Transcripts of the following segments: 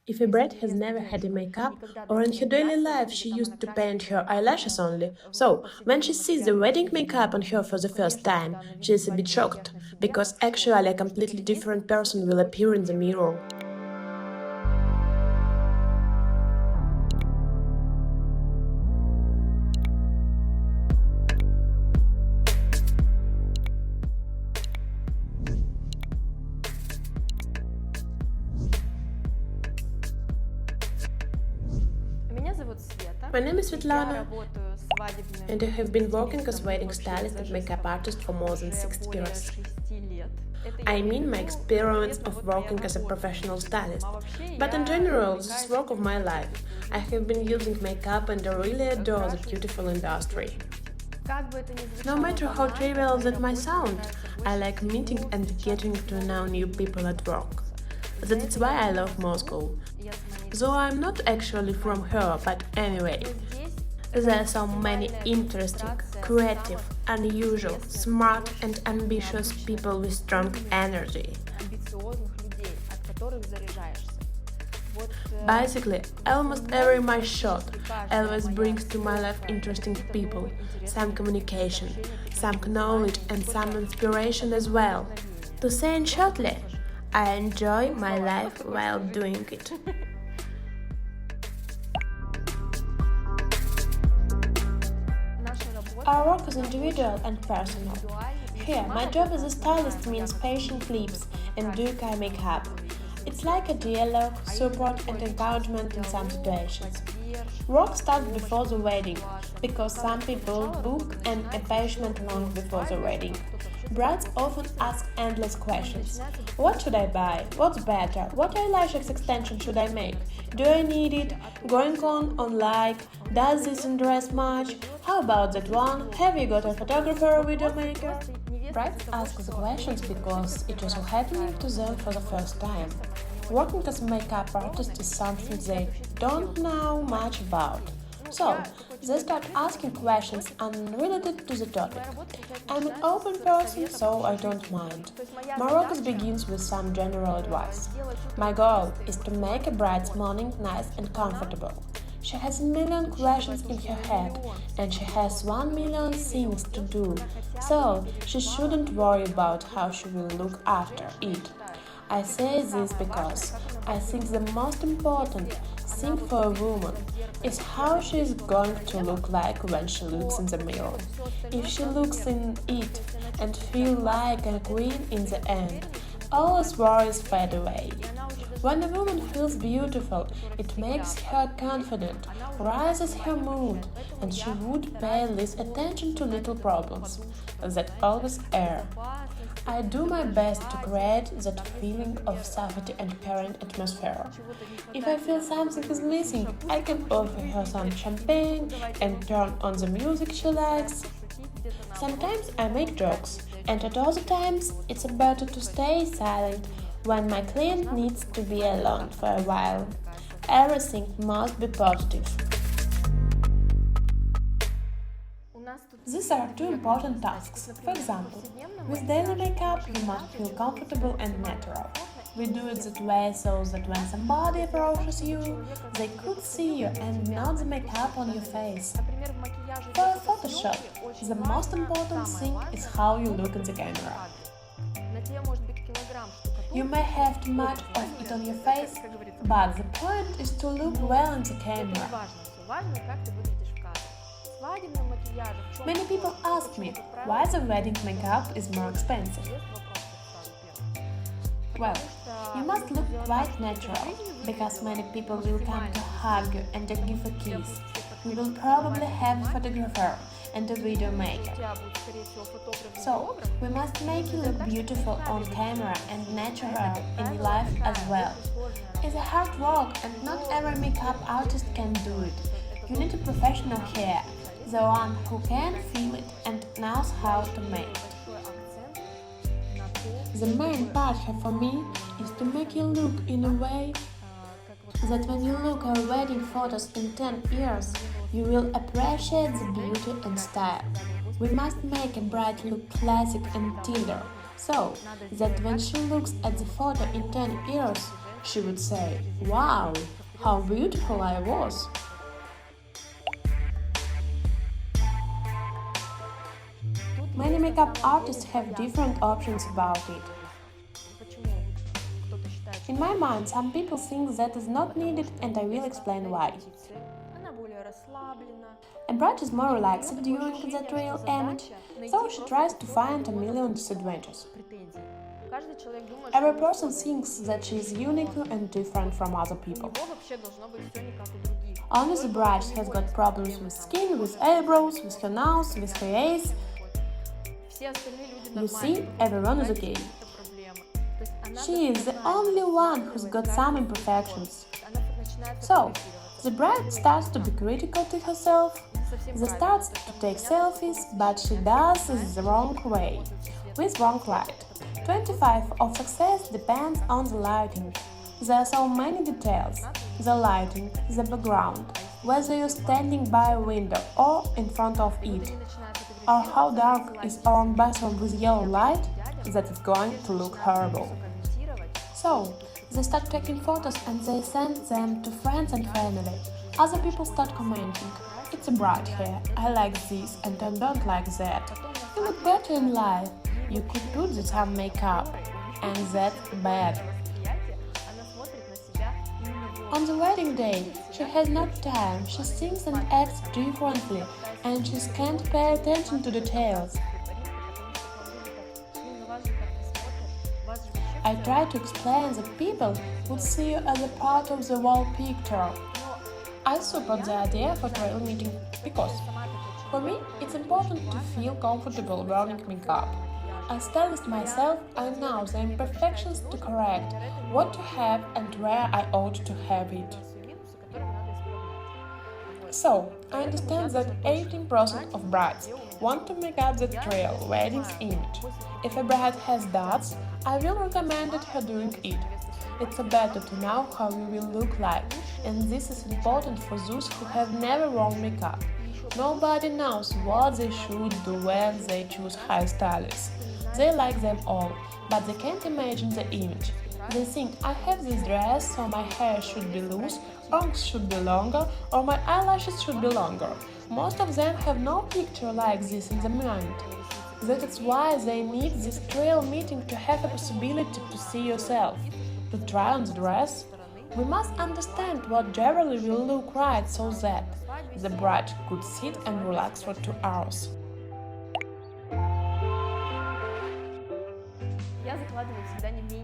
If a bride has never had a makeup, or in her daily life she used to paint her eyelashes only, so when she sees the wedding makeup on her for the first time, she is a bit shocked, because actually a completely different person will appear in the mirror. My name is Svetlana, and I have been working as wedding stylist and makeup artist for more than 6 years. I mean my experience of working as a professional stylist, but in general, this is work of my life. I have been using makeup and I really adore the beautiful industry. No matter how trivial that might sound, I like meeting and getting to know new people at work. That is why I love Moscow. Though I'm not actually from here, but anyway. There are so many interesting, creative, unusual, smart and ambitious people with strong energy. Basically, almost every my shot always brings to my life interesting people, some communication, some knowledge and some inspiration as well. To say it shortly, I enjoy my life while doing it. Our work is individual and personal. Here, my job as a stylist means patient lips and doing eye makeup. It's like a dialogue, support and encouragement in some situations. Work starts before the wedding, because some people book an engagement long before the wedding. Brides often ask endless questions. What should I buy? What's better? What eyelashes extension should I make? Do I need it? Going on like? Does this interest much? How about that one? Have you got a photographer or video maker? Brides ask the questions because it is happening to them for the first time. Working as a makeup artist is something they don't know much about. So, they start asking questions unrelated to the topic. I'm an open person, so I don't mind. My work begins with some general advice. My goal is to make a bride's morning nice and comfortable. She has a million questions in her head, and she has 1 million things to do, so she shouldn't worry about how she will look after it. I say this because I think the most important thing for a woman is how she is going to look like when she looks in the mirror. If she looks in it and feels like a queen in the end, all his worries fade away. When a woman feels beautiful, it makes her confident, raises her mood, and she would pay less attention to little problems that always are. I do my best to create that feeling of safety and caring atmosphere. If I feel something is missing, I can offer her some champagne and turn on the music she likes. Sometimes I make jokes, and at other times it's better to stay silent when my client needs to be alone for a while. Everything must be positive. These are two important tasks. For example, with daily makeup you must feel comfortable and natural. We do it that way so that when somebody approaches you, they could see you and not the makeup on your face. For a photo shot, the most important thing is how you look in the camera. You may have too much of it on your face, but the point is to look well in the camera. Many people ask me why the wedding makeup is more expensive. Well, you must look quite natural, because many people will come to hug you and to give a kiss. You will probably have a photographer and a video maker. So, we must make you look beautiful on camera and natural in life as well. It's a hard work and not every makeup artist can do it. You need a professional hair, the one who can feel it and knows how to make it. The main part here for me is to make you look in a way that when you look at wedding photos in 10 years, you will appreciate the beauty and style. We must make a bride look classic and tender, so that when she looks at the photo in 10 years, She would say, "Wow, how beautiful I was!" Many makeup artists have different options about it. In my mind, some people think that is not needed, and I will explain why. A bride is more relaxed during the real image, so she tries to find a million disadvantages. Every person thinks that she is unique and different from other people. Only the bride has got problems with skin, with eyebrows, with her nose, with her eyes. You see, everyone is okay. She is the only one who's got some imperfections. So, the bride starts to be critical to herself. She starts to take selfies, but she does it the wrong way, with wrong light. 25 of success depends on the lighting. There are so many details: the lighting, the background, whether you're standing by a window or in front of it, or how dark is our bathroom with yellow light, that is going to look horrible. So, they start taking photos and they send them to friends and family. Other people start commenting, "It's a bright hair, I like this and I don't like that. You look better in life, you could put some makeup, and that's bad." On the wedding day, she has no time, she thinks and acts differently, and she can't pay attention to details. I try to explain that people would see you as a part of the whole picture. I support the idea of a trail meeting because, for me, it's important to feel comfortable wearing makeup. As stylist myself, I know the imperfections to correct, what to have and where I ought to have it. So, I understand that 18% of brides want to make up the trail wedding's image. If a bride has doubts, I will recommend her doing it. It's better to know how you will look like, and this is important for those who have never worn makeup. Nobody knows what they should do when they choose hairstylists. They like them all, but they can't imagine the image. They think, "I have this dress, so my hair should be loose, arms should be longer, or my eyelashes should be longer." Most of them have no picture like this in their mind. That is why they need this trail meeting to have a possibility to see yourself, to try on the dress. We must understand what generally will look right so that the bride could sit and relax for 2 hours.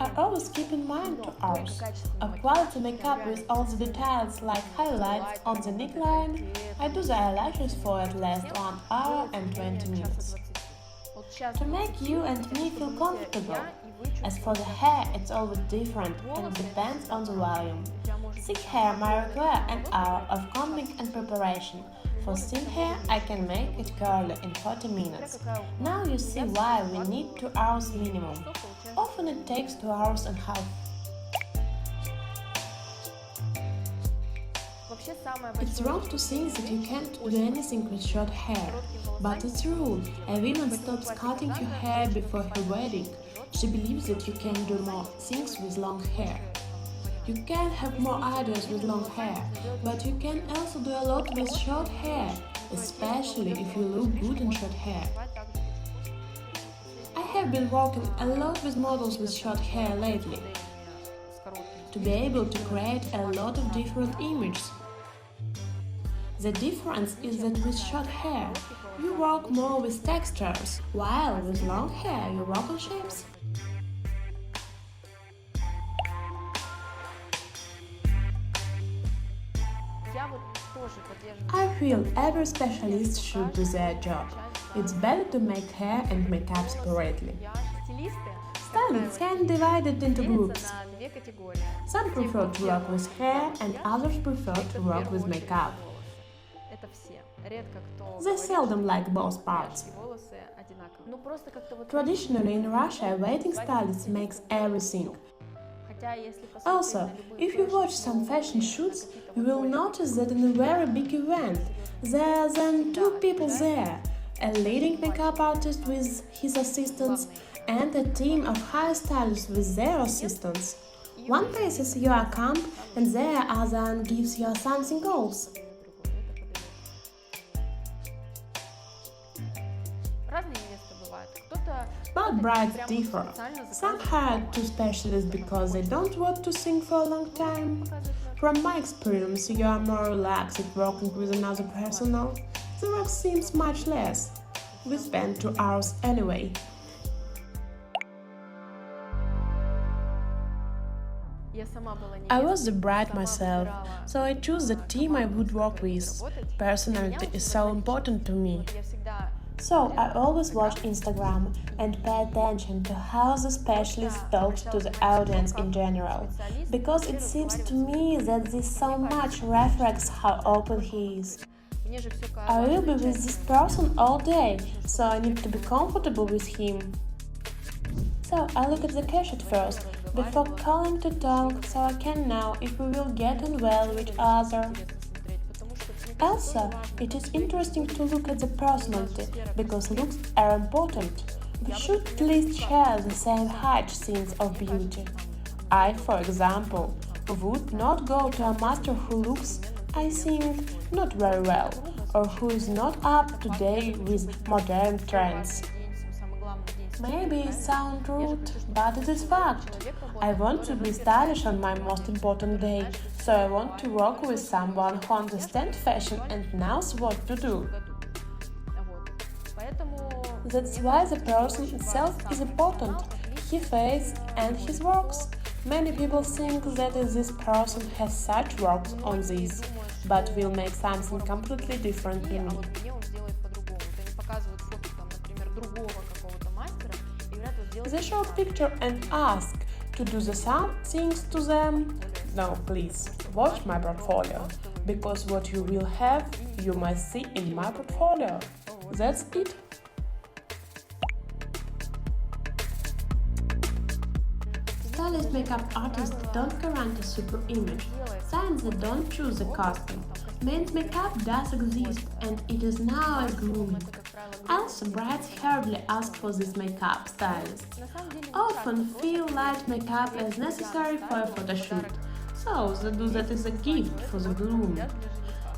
I always keep in mind 2 hours. A quality makeup with all the details like highlights on the neckline. I do the eyelashes for at least 1 hour and 20 minutes. To make you and me feel comfortable. As for the hair, it's always different and it depends on the volume. Thick hair may require an hour of combing and preparation. For thin hair, I can make it curly in 40 minutes. Now you see why we need 2 hours minimum. Often it takes 2 hours and a half. It's wrong to think that you can't do anything with short hair, but it's true. A woman stops cutting her hair before her wedding. She believes that you can do more things with long hair. You can have more ideas with long hair, but you can also do a lot with short hair, especially if you look good in short hair. I have been working a lot with models with short hair lately, to be able to create a lot of different images. The difference is that with short hair, you work more with textures, while with long hair you work on shapes. I feel every specialist should do their job. It's better to make hair and makeup separately. Stylists can divide it into groups. Some prefer to work with hair and others prefer to work with makeup. They seldom like both parts. Traditionally in Russia, a wedding stylist makes everything. Also, if you watch some fashion shoots, you will notice that in a very big event, there are then 2 people there, a leading makeup artist with his assistants and a team of hairstylists with their assistants. One faces your account and the other gives you something else. But brides differ. Some hire two specialists because they don't want to sing for a long time. From my experience, you are more relaxed working with another person now. The work seems much less. We spend 2 hours anyway. I was the bride myself, so I chose the team I would work with. Personality is so important to me. So I always watch Instagram and pay attention to how the specialist talks to the audience in general, because it seems to me that this so much reflects how open he is. I will be with this person all day, so I need to be comfortable with him. So I look at the cash at first, before calling to talk, so I can know if we will get on well with each other. Also, it is interesting to look at the personality, because looks are important. We should at least share the same high sense of beauty. I, for example, would not go to a master who looks, I think, not very well, or who is not up to date with modern trends. Maybe it sounds rude, but it is fact. I want to be stylish on my most important day, so I want to work with someone who understands fashion and knows what to do. That's why the person itself is important, his face and his works. Many people think that this person has such works on this, but will make something completely different to me. They show a picture and ask to do the same things to them. No, please, watch my portfolio, because what you will have, you must see in my portfolio. That's it. Stylist makeup artists don't guarantee a super image, since they don't choose the costume. Men's makeup does exist, and it is now a grooming. Also, brides hardly ask for this makeup stylist. Often feel light makeup as necessary for a photo shoot, so they do that as a gift for the groom.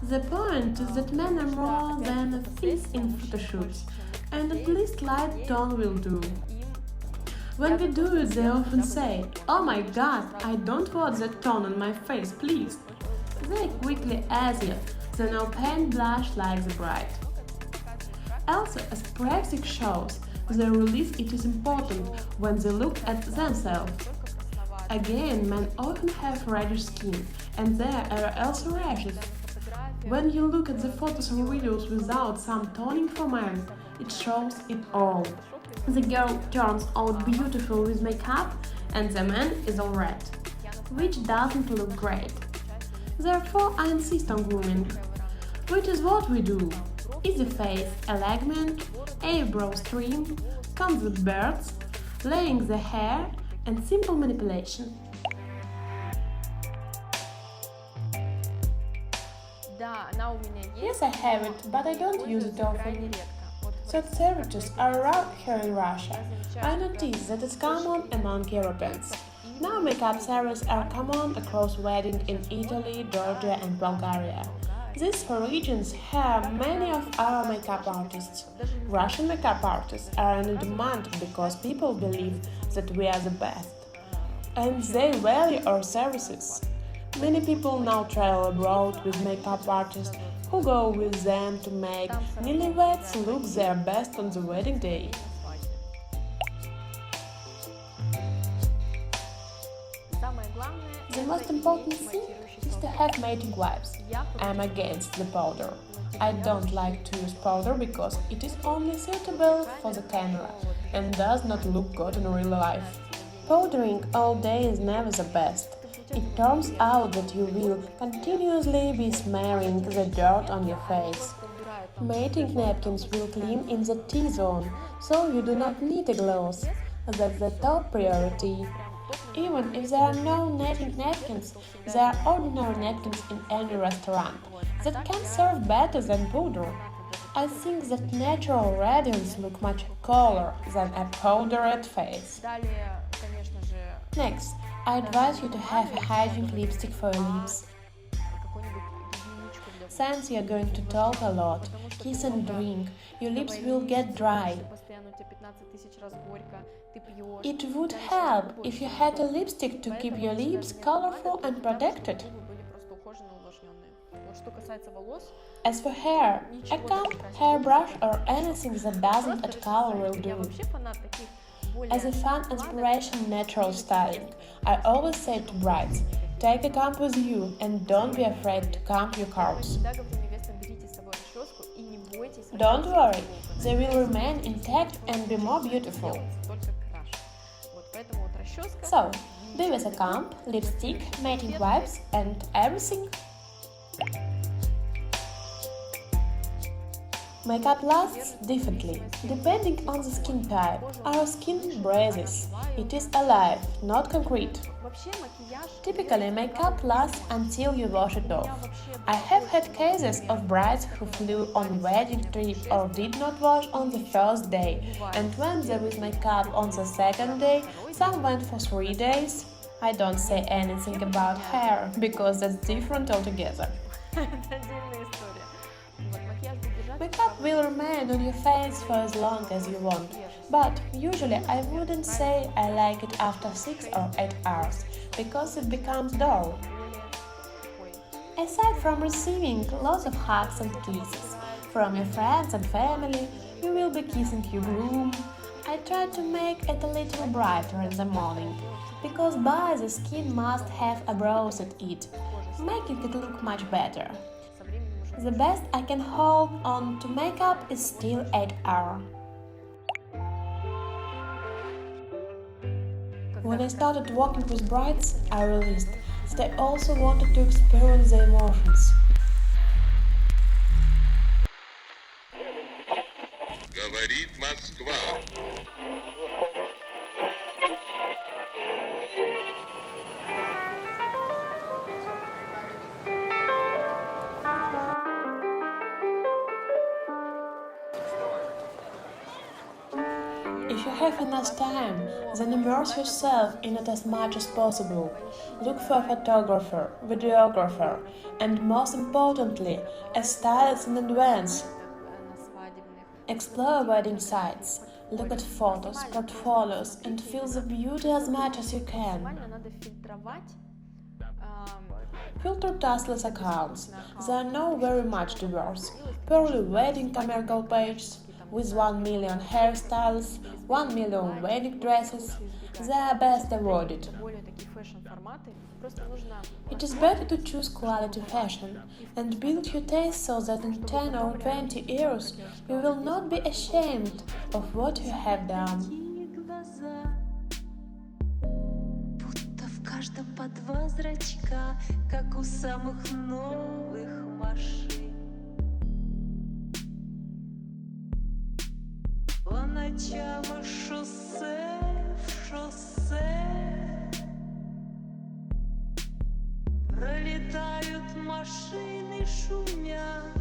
The point is that men are more than a thief in photo shoots, and at least light tone will do. When we do it, they often say, "Oh my god, I don't want that tone on my face, please." They quickly ask you, "Then no paint blush like the bride." Also, as practice shows, the relief it is important when they look at themselves. Again, men often have reddish skin, and there are also rashes. When you look at the photos or videos without some toning for men, it shows it all. The girl turns out beautiful with makeup, and the man is all red, which doesn't look great. Therefore, I insist on grooming, which is what we do. Is the face alignment, eyebrows trim, concept birds, laying the hair, and simple manipulation. Yes, I have it, but I don't use it often. Such services are rare here in Russia. I noticed that it's common among Europeans. Now makeup services are common across weddings in Italy, Georgia and Bulgaria. These regions have many of our makeup artists. Russian makeup artists are in demand because people believe that we are the best, and they value our services. Many people now travel abroad with makeup artists who go with them to make newlyweds look their best on the wedding day. The most important thing is to have mating wipes. I am against the powder. I don't like to use powder because it is only suitable for the camera and does not look good in real life. Powdering all day is never the best. It turns out that you will continuously be smearing the dirt on your face. Mating napkins will clean in the T-zone, so you do not need a gloss. That's the top priority. Even if there are no mating napkins, there are ordinary napkins in any restaurant that can serve better than powder. I think that natural radiance look much cooler than a powdered face. Next, I advise you to have a hygienic lipstick for your lips. Since you're going to talk a lot, kiss and drink, your lips will get dry. It would help if you had a lipstick to keep your lips colorful and protected. As for hair, a comb, hairbrush or anything that doesn't add color will do. As a fun, inspiration, natural styling, I always say to brides, take a comb with you and don't be afraid to comb your curls. Don't worry, they will remain intact and be more beautiful. So, be with a comb, lipstick, mating wipes and everything. Makeup lasts differently, depending on the skin type. Our skin breathes. It is alive, not concrete. Typically, makeup lasts until you wash it off. I have had cases of brides who flew on a wedding trip or did not wash on the first day, and when there was makeup on the second day, some went for 3 days. I don't say anything about hair, because that's different altogether. Makeup will remain on your face for as long as you want, but usually I wouldn't say I like it after 6 or 8 hours, because it becomes dull. Aside from receiving lots of hugs and kisses from your friends and family, you will be kissing your groom. I try to make it a little brighter in the morning, because by the skin must have a bruise at it, making it look much better. The best I can hold on to makeup is still 8 hours. When I started working with brides, I realized that I also wanted to experience the emotions. Говорит Москва. If you have enough time, then immerse yourself in it as much as possible. Look for a photographer, videographer, and most importantly, a stylist in advance. Explore wedding sites, look at photos, portfolios, and feel the beauty as much as you can. Filter tasteless accounts. They are not very much diverse. Purely wedding commercial pages with 1 million hairstyles, 1 million wedding dresses, they are best avoided. It is better to choose quality fashion and build your taste so that in 10 or 20 years you will not be ashamed of what you have done. Каждом по 2 зрачка, как у самых новых машин. По ночам и шоссе в шоссе пролетают машины шумя.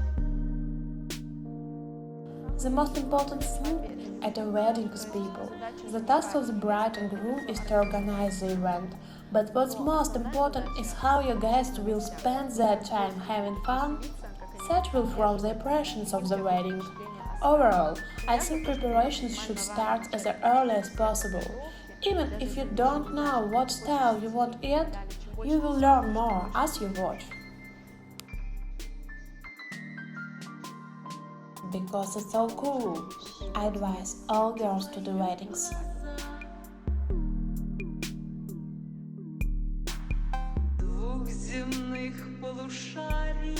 The most important thing at a wedding is people. The task of the bride and groom is to organize the event, but what's most important is how your guests will spend their time having fun. Such will form the impressions of the wedding. Overall, I think preparations should start as early as possible. Even if you don't know what style you want yet, you will learn more as you watch. Because it's so cool, I advise all girls to do weddings. Двух земных полушарий.